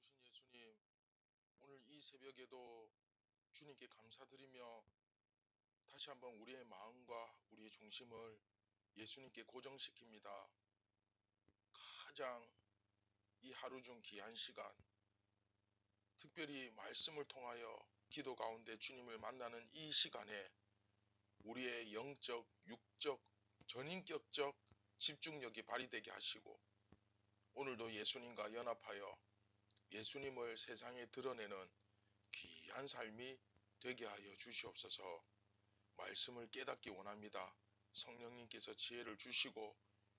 오신 예수님, 오늘 이 새벽에도 주님께 감사드리며 다시 한번 우리의 마음과 우리의 중심을 예수님께 고정시킵니다. 가장 이 하루 중 귀한 시간, 특별히 말씀을 통하여 기도 가운데 주님을 만나는 이 시간에 우리의 영적, 육적, 전인격적 집중력이 발휘되게 하시고 오늘도 예수님과 연합하여 예수님을 세상에 드러내는 귀한 삶이 되게 하여 주시옵소서. 말씀을 깨닫기 원합니다. 성령님께서 지혜를 주시고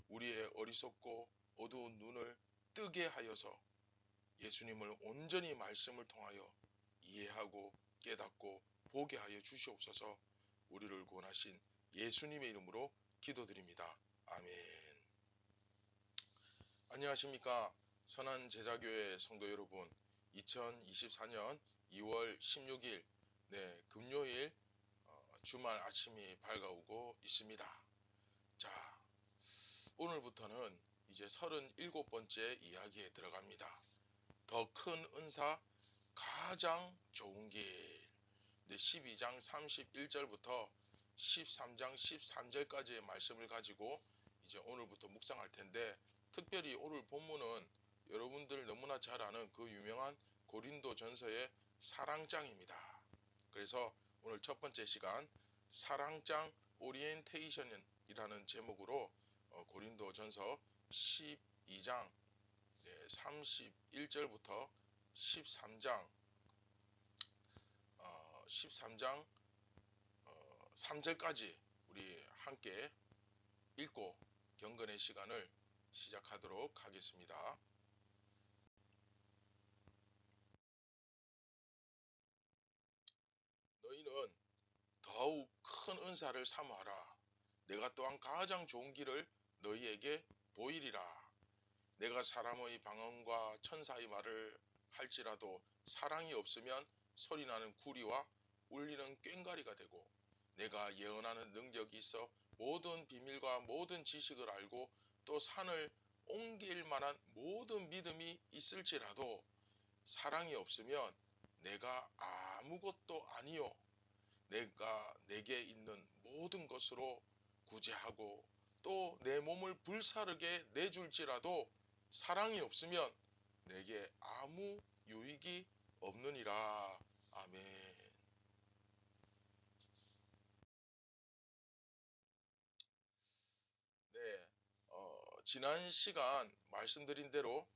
우리의 어리석고 어두운 눈을 뜨게 하여서 예수님을 온전히 말씀을 통하여 이해하고 깨닫고 보게 하여 주시옵소서. 우리를 구원하신 예수님의 이름으로 기도드립니다. 아멘. 안녕하십니까. 선한제자교회 성도 여러분, 2024년 2월 16일 금요일 주말 아침이 밝아오고 있습니다. 자, 오늘부터는 이제 37번째 이야기에 들어갑니다. 더 큰 은사, 가장 좋은 길. 12장 31절부터 13장 13절까지의 말씀을 가지고 이제 오늘부터 묵상할 텐데, 특별히 오늘 본문은 여러분들 너무나 잘 아는 그 유명한 고린도 전서의 사랑장입니다. 그래서 오늘 첫 번째 시간 사랑장 오리엔테이션이라는 제목으로 고린도 전서 12장 31절부터 13장 3절까지 우리 함께 읽고 경건의 시간을 시작하도록 하겠습니다. 너희는 더욱 큰 은사를 사모하라. 내가 또한 가장 좋은 길을 너희에게 보이리라. 내가 사람의 방언과 천사의 말을 할지라도 사랑이 없으면 소리나는 구리와 울리는 꽹과리가 되고, 내가 예언하는 능력이 있어 모든 비밀과 모든 지식을 알고 또 산을 옮길 만한 모든 믿음이 있을지라도 사랑이 없으면 내가 아무것도 아니요, 내가 내게 있는 모든 것으로 구제하고 또 내 몸을 불사르게 내줄지라도 사랑이 없으면 내게 아무 유익이 없느니라. 아멘. 네, 지난 시간 말씀드린 대로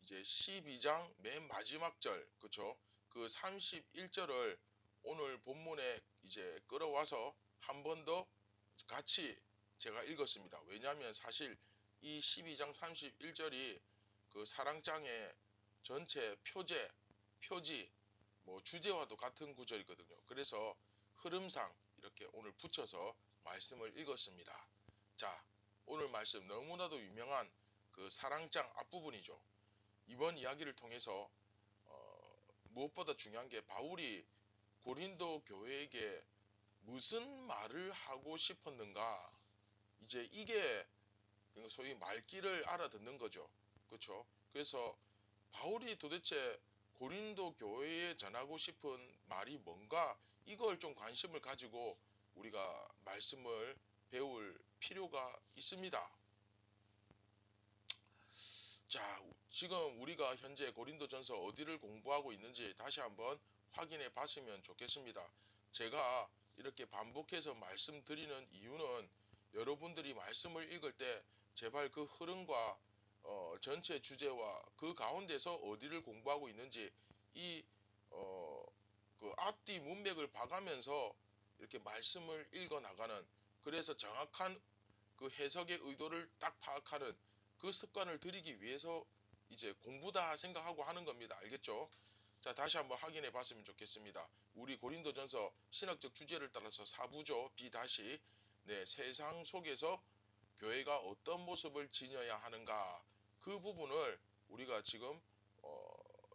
이제 12장 맨 마지막 절, 그쵸? 그 31절을 오늘 본문에 이제 끌어와서 한 번 더 같이 제가 읽었습니다. 왜냐하면 사실 이 12장 31절이 그 사랑장의 전체 표지, 뭐 주제와도 같은 구절이거든요. 그래서 흐름상 이렇게 오늘 붙여서 말씀을 읽었습니다. 자, 오늘 말씀 너무나도 유명한 그 사랑장 앞부분이죠. 이번 이야기를 통해서 무엇보다 중요한 게 바울이 고린도 교회에게 무슨 말을 하고 싶었는가, 이제 이게 소위 말귀를 알아듣는 거죠. 그렇죠? 그래서 바울이 도대체 고린도 교회에 전하고 싶은 말이 뭔가, 이걸 좀 관심을 가지고 우리가 말씀을 배울 필요가 있습니다. 자, 지금 우리가 현재 고린도전서 어디를 공부하고 있는지 다시 한번 확인해 봤으면 좋겠습니다. 제가 이렇게 반복해서 말씀드리는 이유는 여러분들이 말씀을 읽을 때 제발 그 흐름과 전체 주제와 그 가운데서 어디를 공부하고 있는지 그 앞뒤 문맥을 봐가면서 이렇게 말씀을 읽어 나가는, 그래서 정확한 그 해석의 의도를 딱 파악하는 그 습관을 들이기 위해서 이제 공부다 생각하고 하는 겁니다. 알겠죠? 자, 다시 한번 확인해 봤으면 좋겠습니다. 우리 고린도전서 신학적 주제를 따라서 4부죠. B- 세상 속에서 교회가 어떤 모습을 지녀야 하는가, 그 부분을 우리가 지금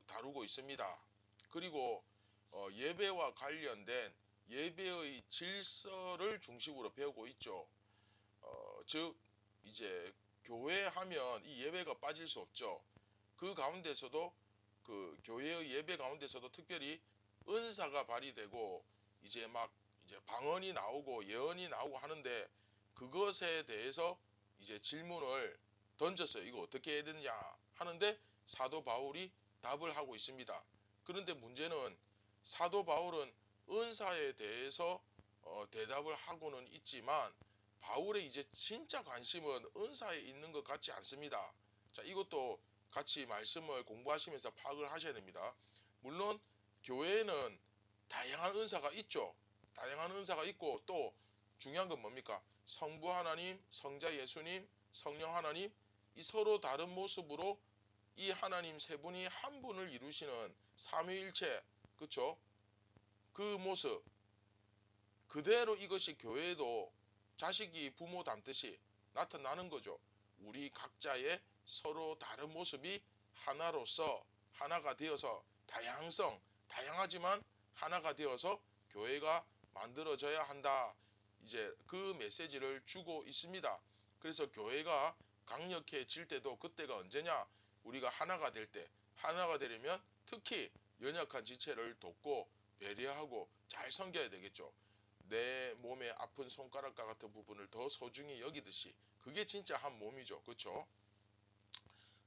다루고 있습니다. 그리고 예배와 관련된 예배의 질서를 중심으로 배우고 있죠. 즉 이제 교회 하면 이 예배가 빠질 수 없죠. 그 가운데서도 그 교회의 예배 가운데서도 특별히 은사가 발휘되고 이제 막 이제 방언이 나오고 예언이 나오고 하는데 그것에 대해서 이제 질문을 던졌어요. 이거 어떻게 해야 되느냐 하는데 사도 바울이 답을 하고 있습니다. 그런데 문제는 사도 바울은 은사에 대해서 대답을 하고는 있지만 바울의 이제 진짜 관심은 은사에 있는 것 같지 않습니다. 자, 이것도 같이 말씀을 공부하시면서 파악을 하셔야 됩니다. 물론 교회에는 다양한 은사가 있죠. 다양한 은사가 있고 또 중요한 건 뭡니까? 성부 하나님, 성자 예수님, 성령 하나님 이 서로 다른 모습으로 이 하나님 세 분이 한 분을 이루시는 삼위일체 그쵸? 그 모습 그대로 이것이 교회에도 자식이 부모 닮듯이 나타나는 거죠. 우리 각자의 서로 다른 모습이 하나로서 하나가 되어서 다양성, 다양하지만 하나가 되어서 교회가 만들어져야 한다. 이제 그 메시지를 주고 있습니다. 그래서 교회가 강력해질 때도 그때가 언제냐? 우리가 하나가 될 때, 하나가 되려면 특히 연약한 지체를 돕고 배려하고 잘 섬겨야 되겠죠. 내 몸에 아픈 손가락과 같은 부분을 더 소중히 여기듯이 그게 진짜 한 몸이죠. 그렇죠?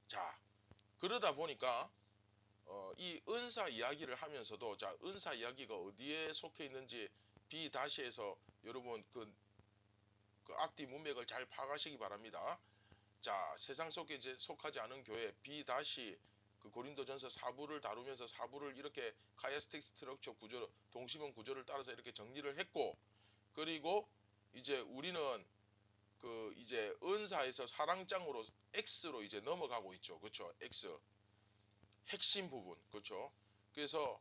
자, 그러다 보니까 이 은사 이야기를 하면서도 자, 은사 이야기가 어디에 속해 있는지 비다시에서 여러분 그 앞뒤 문맥을 잘 파악하시기 바랍니다. 자, 세상 속에 이제 속하지 않은 교회 비다시 그 고린도전서 4부를 다루면서 4부를 이렇게 카이스틱 스트럭처 구조, 동심원 구조를 따라서 이렇게 정리를 했고 그리고 이제 우리는 그 이제 은사에서 사랑장으로 X로 이제 넘어가고 있죠. 그렇죠? X. 핵심 부분. 그렇죠? 그래서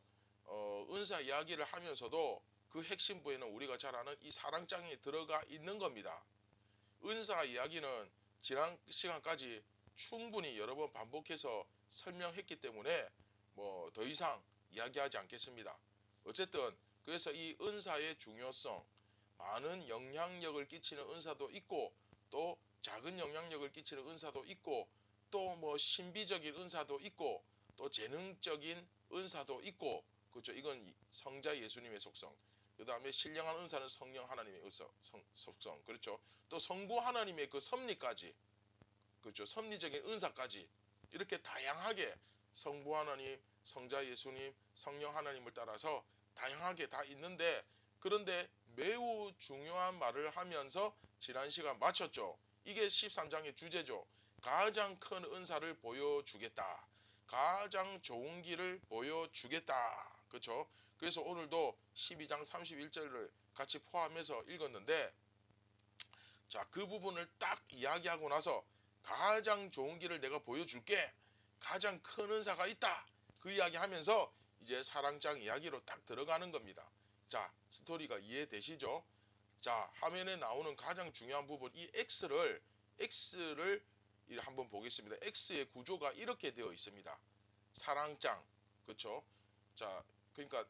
은사 이야기를 하면서도 그 핵심 부에는 우리가 잘 아는 이 사랑장에 들어가 있는 겁니다. 은사 이야기는 지난 시간까지 충분히 여러 번 반복해서 설명했기 때문에 뭐 더 이상 이야기하지 않겠습니다. 어쨌든 그래서 이 은사의 중요성 많은 영향력을 끼치는 은사도 있고 또 작은 영향력을 끼치는 은사도 있고 또 뭐 신비적인 은사도 있고 또 재능적인 은사도 있고 그렇죠. 이건 성자 예수님의 속성. 그 다음에 신령한 은사는 성령 하나님의 속성. 그렇죠. 또 성부 하나님의 그 섭리까지 그렇죠. 섭리적인 은사까지 이렇게 다양하게 성부 하나님, 성자 예수님, 성령 하나님을 따라서 다양하게 다 있는데 그런데 매우 중요한 말을 하면서 지난 시간 마쳤죠. 이게 13장의 주제죠. 가장 큰 은사를 보여주겠다. 가장 좋은 길을 보여주겠다. 그렇죠? 그래서 오늘도 12장 31절을 같이 포함해서 읽었는데 자, 그 부분을 딱 이야기하고 나서 가장 좋은 길을 내가 보여줄게. 가장 큰 은사가 있다. 그 이야기 하면서 이제 사랑장 이야기로 딱 들어가는 겁니다. 자, 스토리가 이해되시죠? 자, 화면에 나오는 가장 중요한 부분, 이 X를 한번 보겠습니다. X의 구조가 이렇게 되어 있습니다. 사랑장, 그쵸? 자, 그러니까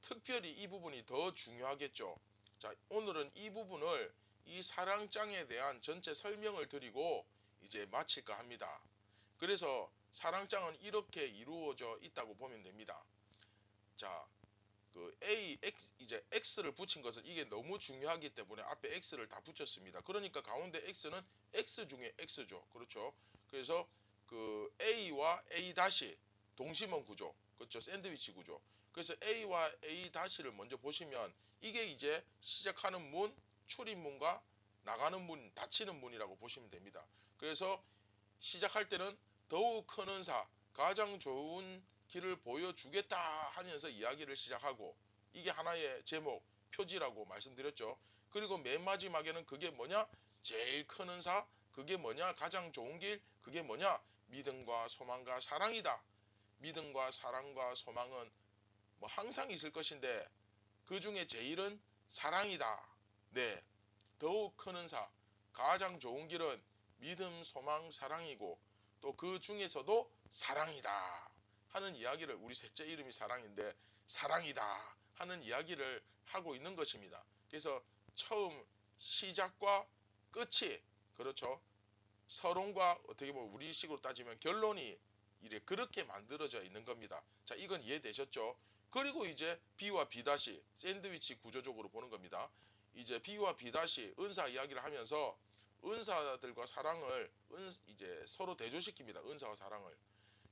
특별히 이 부분이 더 중요하겠죠. 자, 오늘은 이 부분을 이 사랑장에 대한 전체 설명을 드리고 이제 마칠까 합니다. 그래서 사랑장은 이렇게 이루어져 있다고 보면 됩니다. 자, 그 이제 X를 붙인 것은 이게 너무 중요하기 때문에 앞에 X를 다 붙였습니다. 그러니까 가운데 X는 X 중에 X죠. 그렇죠. 그래서 그 A와 A 다시 동심원 구조. 그렇죠. 샌드위치 구조. 그래서 A와 A 다시를 먼저 보시면 이게 이제 시작하는 문, 출입문과 나가는 문, 닫히는 문이라고 보시면 됩니다. 그래서 시작할 때는 더욱 큰 은사, 가장 좋은 길을 보여주겠다 하면서 이야기를 시작하고 이게 하나의 제목, 표지라고 말씀드렸죠. 그리고 맨 마지막에는 그게 뭐냐? 제일 큰 은사, 그게 뭐냐? 가장 좋은 길, 그게 뭐냐? 믿음과 소망과 사랑이다. 믿음과 사랑과 소망은 뭐 항상 있을 것인데 그 중에 제일은 사랑이다. 네, 더욱 큰 은사, 가장 좋은 길은 믿음, 소망, 사랑이고 또 그 중에서도 사랑이다 하는 이야기를 우리 셋째 이름이 사랑인데 사랑이다 하는 이야기를 하고 있는 것입니다. 그래서 처음 시작과 끝이 그렇죠. 서론과 어떻게 보면 우리식으로 따지면 결론이 이래 그렇게 만들어져 있는 겁니다. 자, 이건 이해되셨죠? 그리고 이제 B와 B 다시 샌드위치 구조적으로 보는 겁니다. 이제 B와 B 다시 은사 이야기를 하면서 은사들과 사랑을 이제 서로 대조시킵니다. 은사와 사랑을.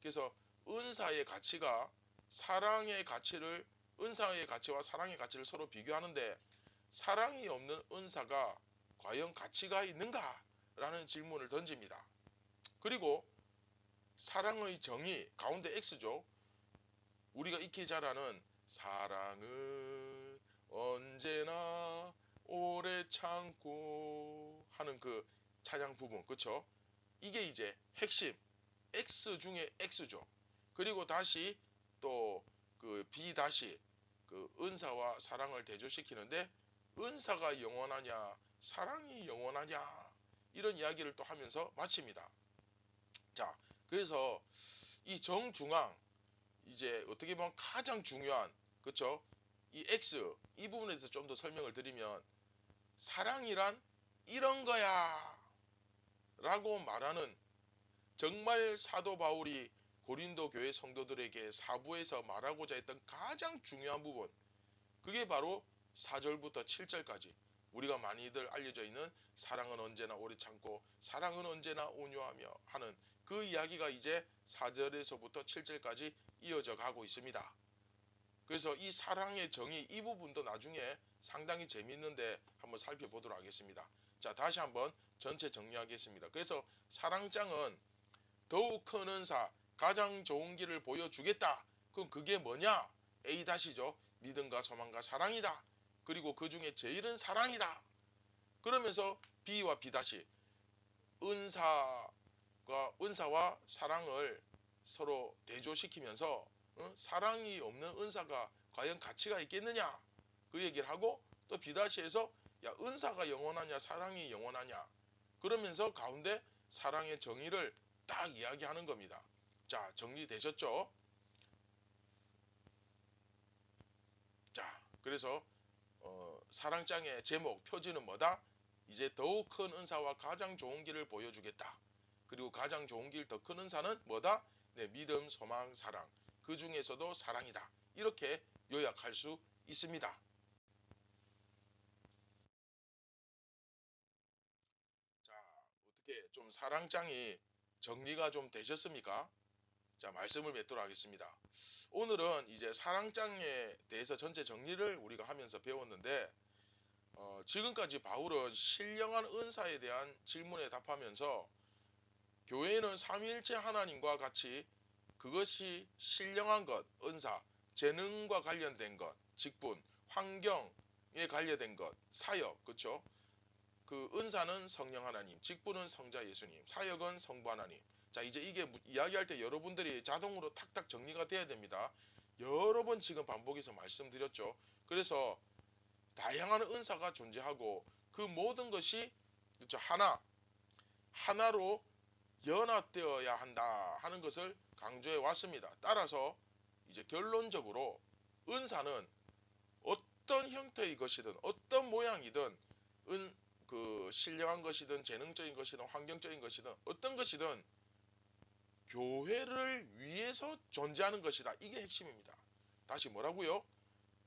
그래서 은사의 가치가 사랑의 가치를 은사의 가치와 사랑의 가치를 서로 비교하는데 사랑이 없는 은사가 과연 가치가 있는가? 라는 질문을 던집니다. 그리고 사랑의 정의 가운데 X죠. 우리가 익히 잘 아는 사랑은 언제나 오래 참고 하는 그 찬양 부분, 그쵸? 이게 이제 핵심 X 중에 X죠. 그리고 다시 또 그 B 다시 그 은사와 사랑을 대조시키는데 은사가 영원하냐 사랑이 영원하냐 이런 이야기를 또 하면서 마칩니다. 자, 그래서 이 정중앙 이제 어떻게 보면 가장 중요한 그쵸? 이 X 이 부분에 대해서 좀 더 설명을 드리면 사랑이란 이런 거야 라고 말하는 정말 사도 바울이 고린도 교회 성도들에게 사부에서 말하고자 했던 가장 중요한 부분 그게 바로 4절부터 7절까지 우리가 많이들 알려져 있는 사랑은 언제나 오래 참고 사랑은 언제나 온유하며 하는 그 이야기가 이제 4절에서부터 7절까지 이어져 가고 있습니다. 그래서 이 사랑의 정의 이 부분도 나중에 상당히 재미있는데 한번 살펴보도록 하겠습니다. 자, 다시 한번 전체 정리하겠습니다. 그래서 사랑장은 더욱 큰 은사, 가장 좋은 길을 보여주겠다. 그럼 그게 뭐냐? A-죠. 믿음과 소망과 사랑이다. 그리고 그 중에 제일은 사랑이다. 그러면서 B와 B-, 은사와 사랑을 서로 대조시키면서 사랑이 없는 은사가 과연 가치가 있겠느냐? 그 얘기를 하고 또 B-에서 야, 은사가 영원하냐? 사랑이 영원하냐? 그러면서 가운데 사랑의 정의를 딱 이야기하는 겁니다. 자, 정리되셨죠? 자, 그래서 사랑장의 제목, 표지는 뭐다? 이제 더욱 큰 은사와 가장 좋은 길을 보여주겠다. 그리고 가장 좋은 길, 더 큰 은사는 뭐다? 네, 믿음, 소망, 사랑. 그 중에서도 사랑이다. 이렇게 요약할 수 있습니다. 자, 어떻게 좀 사랑장이 정리가 좀 되셨습니까? 자, 말씀을 맺도록 하겠습니다. 오늘은 이제 사랑장에 대해서 전체 정리를 우리가 하면서 배웠는데 지금까지 바울은 신령한 은사에 대한 질문에 답하면서 교회는 삼위일체 하나님과 같이 그것이 신령한 것, 은사, 재능과 관련된 것, 직분, 환경에 관련된 것, 사역, 그렇죠? 그 은사는 성령 하나님, 직분은 성자 예수님, 사역은 성부 하나님. 자, 이제 이게 이야기할 때 여러분들이 자동으로 탁탁 정리가 돼야 됩니다. 여러 번 지금 반복해서 말씀드렸죠. 그래서 다양한 은사가 존재하고 그 모든 것이 그렇죠? 하나로 연합되어야 한다 하는 것을 강조해 왔습니다. 따라서 이제 결론적으로 은사는 어떤 형태의 것이든 어떤 모양이든 그 신령한 것이든 재능적인 것이든 환경적인 것이든 어떤 것이든 교회를 위해서 존재하는 것이다. 이게 핵심입니다. 다시 뭐라고요?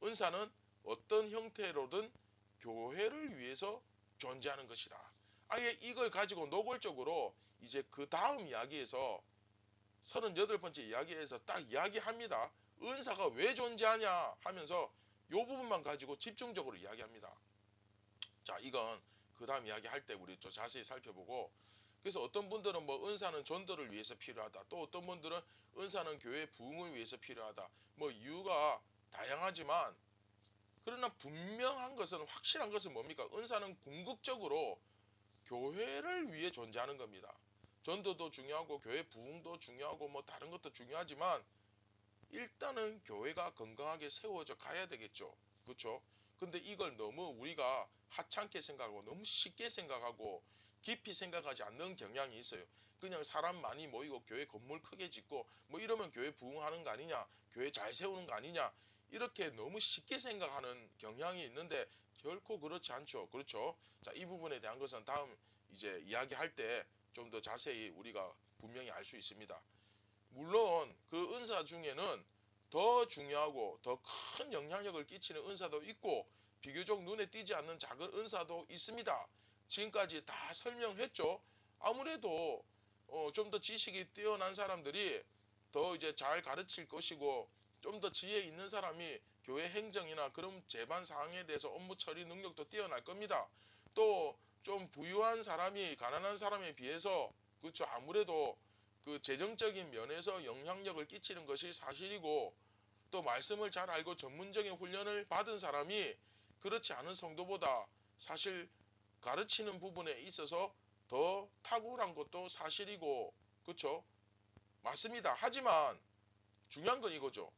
은사는 어떤 형태로든 교회를 위해서 존재하는 것이다. 아예 이걸 가지고 노골적으로 이제 그 다음 이야기에서 38번째 이야기에서 딱 이야기합니다. 은사가 왜 존재하냐 하면서 이 부분만 가지고 집중적으로 이야기합니다. 자, 이건 그 다음 이야기할 때 우리 좀 자세히 살펴보고 그래서 어떤 분들은 뭐 은사는 전도를 위해서 필요하다. 또 어떤 분들은 은사는 교회 부흥을 위해서 필요하다. 뭐 이유가 다양하지만 그러나 분명한 것은 확실한 것은 뭡니까? 은사는 궁극적으로 교회를 위해 존재하는 겁니다. 전도도 중요하고 교회 부흥도 중요하고 뭐 다른 것도 중요하지만 일단은 교회가 건강하게 세워져 가야 되겠죠. 그렇죠? 근데 이걸 너무 우리가 하찮게 생각하고 너무 쉽게 생각하고 깊이 생각하지 않는 경향이 있어요. 그냥 사람 많이 모이고 교회 건물 크게 짓고 뭐 이러면 교회 부흥하는 거 아니냐, 교회 잘 세우는 거 아니냐 이렇게 너무 쉽게 생각하는 경향이 있는데 결코 그렇지 않죠. 그렇죠? 자, 이 부분에 대한 것은 다음 이제 이야기할 때 좀 더 자세히 우리가 분명히 알 수 있습니다. 물론 그 은사 중에는 더 중요하고 더 큰 영향력을 끼치는 은사도 있고 비교적 눈에 띄지 않는 작은 은사도 있습니다. 지금까지 다 설명했죠. 아무래도 좀 더 지식이 뛰어난 사람들이 더 이제 잘 가르칠 것이고 좀 더 지혜 있는 사람이 교회 행정이나 그런 제반 사항에 대해서 업무 처리 능력도 뛰어날 겁니다. 또 좀 부유한 사람이 가난한 사람에 비해서 그렇죠. 아무래도 그 재정적인 면에서 영향력을 끼치는 것이 사실이고 또 말씀을 잘 알고 전문적인 훈련을 받은 사람이 그렇지 않은 성도보다 사실 가르치는 부분에 있어서 더 탁월한 것도 사실이고 그렇죠? 맞습니다. 하지만 중요한 건 이거죠.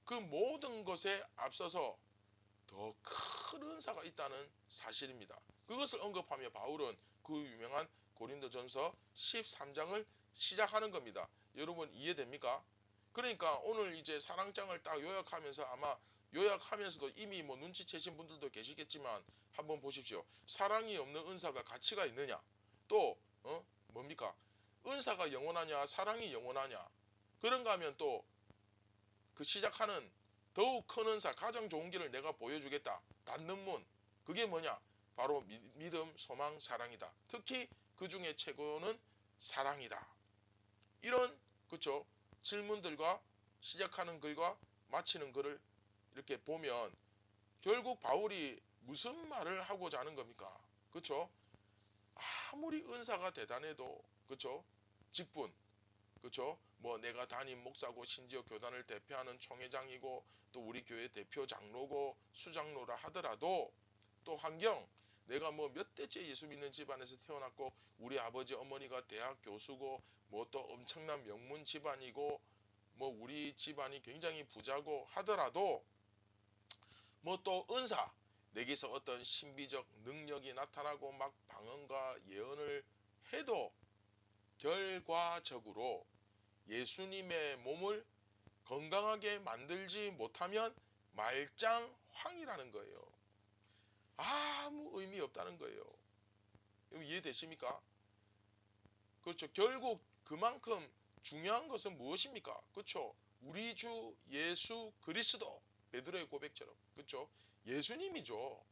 그 모든 것에 앞서서 더 큰 은사가 있다는 사실입니다. 그것을 언급하며 바울은 그 유명한 고린도전서 13장을 시작하는 겁니다. 여러분 이해됩니까? 그러니까 오늘 이제 사랑장을 딱 요약하면서 아마 요약하면서도 이미 뭐 눈치채신 분들도 계시겠지만 한번 보십시오. 사랑이 없는 은사가 가치가 있느냐? 또 뭡니까? 은사가 영원하냐? 사랑이 영원하냐? 그런가 하면 또 그 시작하는 더욱 큰 은사, 가장 좋은 길을 내가 보여주겠다. 닫는 문. 그게 뭐냐? 바로 믿음, 소망, 사랑이다. 특히 그 중에 최고는 사랑이다. 이런 그쵸? 질문들과 시작하는 글과 마치는 글을 이렇게 보면 결국 바울이 무슨 말을 하고자 하는 겁니까? 그쵸? 아무리 은사가 대단해도 그쵸? 직분 그쵸? 뭐 내가 담임 목사고 심지어 교단을 대표하는 총회장이고 또 우리 교회 대표 장로고 수장로라 하더라도 또 환경 내가 뭐 몇 대째 예수 믿는 집안에서 태어났고 우리 아버지 어머니가 대학 교수고 뭐 또 엄청난 명문 집안이고 뭐 우리 집안이 굉장히 부자고 하더라도 뭐 또 은사 내게서 어떤 신비적 능력이 나타나고 막 방언과 예언을 해도 결과적으로 예수님의 몸을 건강하게 만들지 못하면 말짱황이라는 거예요. 아무 의미 없다는 거예요. 이해되십니까? 그렇죠. 결국 그만큼 중요한 것은 무엇입니까? 그렇죠. 우리 주 예수 그리스도 베드로의 고백처럼 그렇죠. 예수님이죠.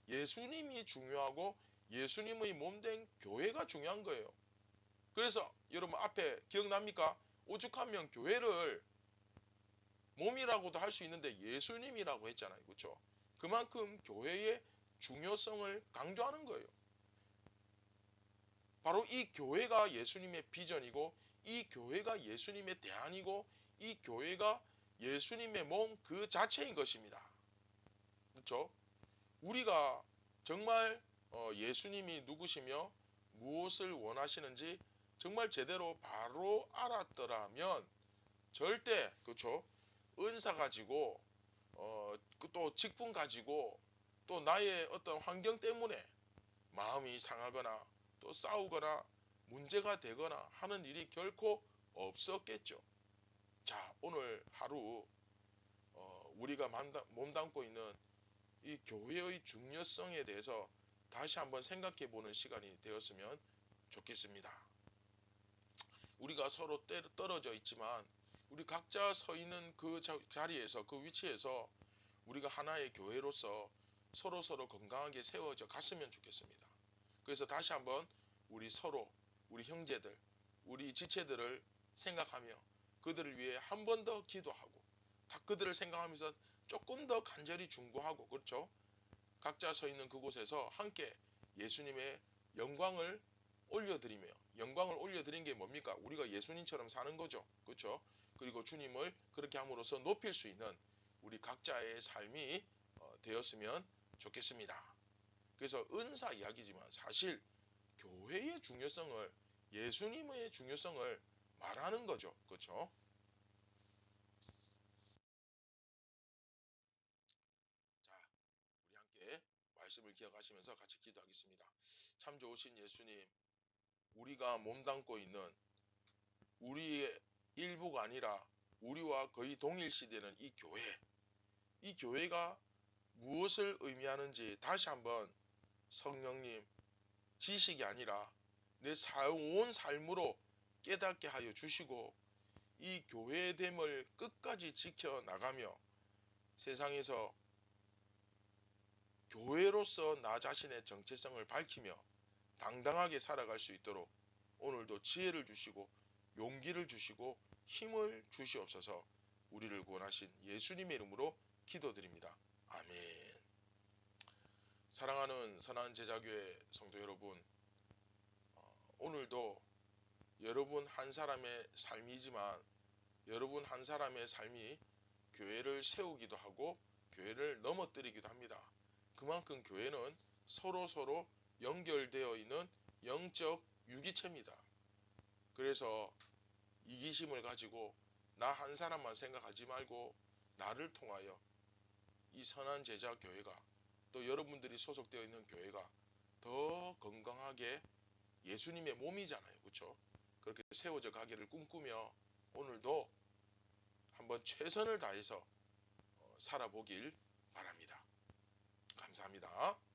예수님이 중요하고 예수님의 몸된 교회가 중요한 거예요. 그래서 여러분 앞에 기억납니까? 오죽하면 교회를 몸이라고도 할 수 있는데 예수님이라고 했잖아요. 그렇죠? 그만큼 교회의 중요성을 강조하는 거예요. 바로 이 교회가 예수님의 비전이고 이 교회가 예수님의 대안이고 이 교회가 예수님의 몸 그 자체인 것입니다. 그렇죠? 우리가 정말 예수님이 누구시며 무엇을 원하시는지 정말 제대로 바로 알았더라면 절대 그렇죠? 은사 가지고 또 직분 가지고 또 나의 어떤 환경 때문에 마음이 상하거나 또 싸우거나 문제가 되거나 하는 일이 결코 없었겠죠. 자, 오늘 하루 우리가 몸담고 있는 이 교회의 중요성에 대해서 다시 한번 생각해 보는 시간이 되었으면 좋겠습니다. 우리가 서로 떨어져 있지만 우리 각자 서 있는 그 자리에서 그 위치에서 우리가 하나의 교회로서 서로 건강하게 세워져 갔으면 좋겠습니다. 그래서 다시 한번 우리 서로 우리 형제들 우리 지체들을 생각하며 그들을 위해 한 번 더 기도하고 다 그들을 생각하면서 조금 더 간절히 중보하고 그렇죠? 각자 서 있는 그곳에서 함께 예수님의 영광을 올려드리며 영광을 올려드린 게 뭡니까? 우리가 예수님처럼 사는 거죠. 그렇죠? 그리고 주님을 그렇게 함으로써 높일 수 있는 우리 각자의 삶이 되었으면 좋겠습니다. 그래서 은사 이야기지만 사실 교회의 중요성을 예수님의 중요성을 말하는 거죠. 그렇죠? 자, 우리 함께 말씀을 기억하시면서 같이 기도하겠습니다. 참 좋으신 예수님, 우리가 몸담고 있는 우리의 일부가 아니라 우리와 거의 동일시되는 이 교회, 이 교회가 무엇을 의미하는지 다시 한번 성령님 지식이 아니라 내 온 삶으로 깨닫게 하여 주시고 이 교회됨을 끝까지 지켜나가며 세상에서 교회로서 나 자신의 정체성을 밝히며 당당하게 살아갈 수 있도록 오늘도 지혜를 주시고 용기를 주시고 힘을 주시옵소서. 우리를 구원하신 예수님의 이름으로 기도드립니다. 아멘. 사랑하는 선한 제자교회 성도 여러분, 오늘도 여러분 한 사람의 삶이지만 여러분 한 사람의 삶이 교회를 세우기도 하고 교회를 넘어뜨리기도 합니다. 그만큼 교회는 서로 연결되어 있는 영적 유기체입니다. 그래서 이기심을 가지고 나 한 사람만 생각하지 말고 나를 통하여 이 선한 제자 교회가 또 여러분들이 소속되어 있는 교회가 더 건강하게 예수님의 몸이잖아요. 그렇죠? 그렇게 세워져 가기를 꿈꾸며 오늘도 한번 최선을 다해서 살아보길 바랍니다. 감사합니다.